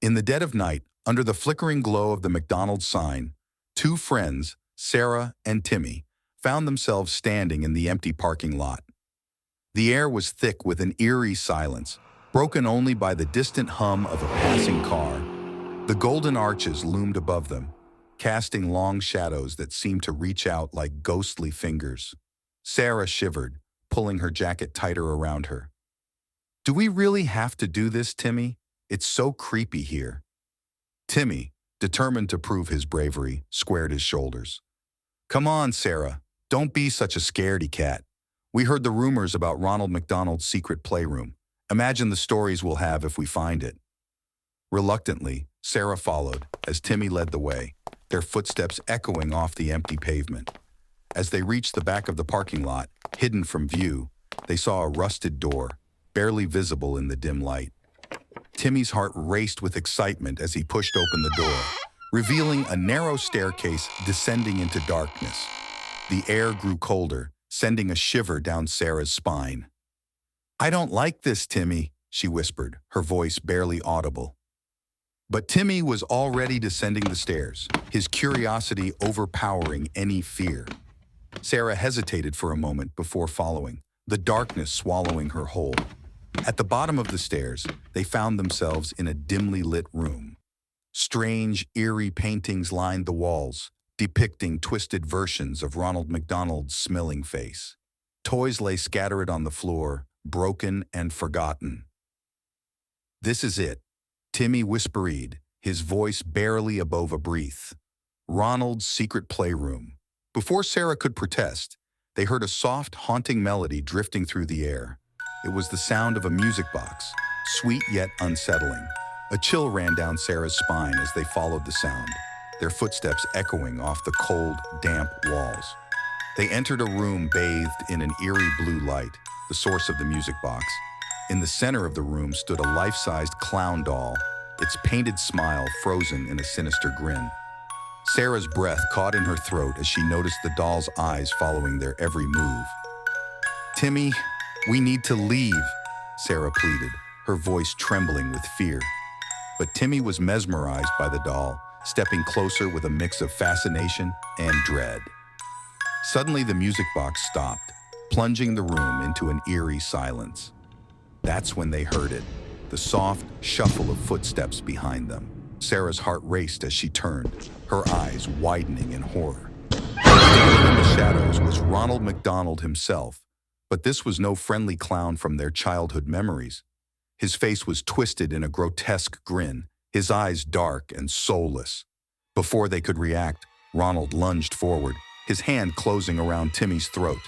In the dead of night, under the flickering glow of the McDonald's sign, two friends, Sarah and Timmy, found themselves standing in the empty parking lot. The air was thick with an eerie silence, broken only by the distant hum of a passing car. The golden arches loomed above them, casting long shadows that seemed to reach out like ghostly fingers. Sarah shivered, pulling her jacket tighter around her. "Do we really have to do this, Timmy? It's so creepy here." Timmy, determined to prove his bravery, squared his shoulders. "Come on, Sarah. Don't be such a scaredy cat. We heard the rumors about Ronald McDonald's secret playroom. Imagine the stories we'll have if we find it." Reluctantly, Sarah followed as Timmy led the way, their footsteps echoing off the empty pavement. As they reached the back of the parking lot, hidden from view, they saw a rusted door, barely visible in the dim light. Timmy's heart raced with excitement as he pushed open the door, revealing a narrow staircase descending into darkness. The air grew colder, sending a shiver down Sarah's spine. "I don't like this, Timmy," she whispered, her voice barely audible. But Timmy was already descending the stairs, his curiosity overpowering any fear. Sarah hesitated for a moment before following, the darkness swallowing her whole. At the bottom of the stairs, they found themselves in a dimly lit room. Strange, eerie paintings lined the walls, depicting twisted versions of Ronald McDonald's smiling face. Toys lay scattered on the floor, broken and forgotten. "This is it," Timmy whispered, his voice barely above a breath. Ronald's secret playroom. Before Sarah could protest, they heard a soft, haunting melody drifting through the air. It was the sound of a music box, sweet yet unsettling. A chill ran down Sarah's spine as they followed the sound, their footsteps echoing off the cold, damp walls. They entered a room bathed in an eerie blue light, the source of the music box. In the center of the room stood a life-sized clown doll, its painted smile frozen in a sinister grin. Sarah's breath caught in her throat as she noticed the doll's eyes following their every move. "Timmy, we need to leave," Sarah pleaded, her voice trembling with fear. But Timmy was mesmerized by the doll, stepping closer with a mix of fascination and dread. Suddenly, the music box stopped, plunging the room into an eerie silence. That's when they heard it, the soft shuffle of footsteps behind them. Sarah's heart raced as she turned, her eyes widening in horror. Standing in the shadows was Ronald McDonald himself, but this was no friendly clown from their childhood memories. His face was twisted in a grotesque grin, his eyes dark and soulless. Before they could react, Ronald lunged forward, his hand closing around Timmy's throat.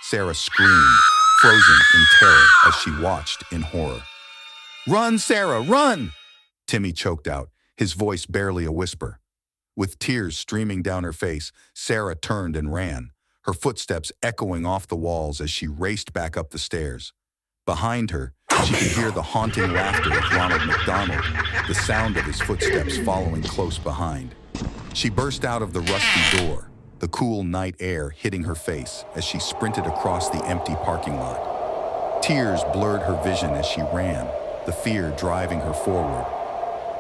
Sarah screamed, frozen in terror as she watched in horror. "Run, Sarah, run!" Timmy choked out, his voice barely a whisper. With tears streaming down her face, Sarah turned and ran, her footsteps echoing off the walls as she raced back up the stairs. Behind her, she could hear the haunting laughter of Ronald McDonald, the sound of his footsteps following close behind. She burst out of the rusty door, the cool night air hitting her face as she sprinted across the empty parking lot. Tears blurred her vision as she ran, the fear driving her forward.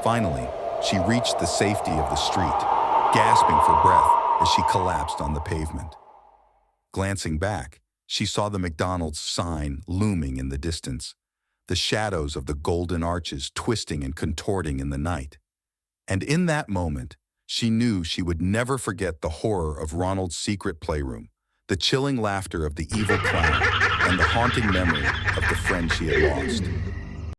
Finally, she reached the safety of the street, gasping for breath as she collapsed on the pavement. Glancing back, she saw the McDonald's sign looming in the distance, the shadows of the golden arches twisting and contorting in the night. And in that moment, she knew she would never forget the horror of Ronald's secret playroom, the chilling laughter of the evil clown, and the haunting memory of the friend she had lost.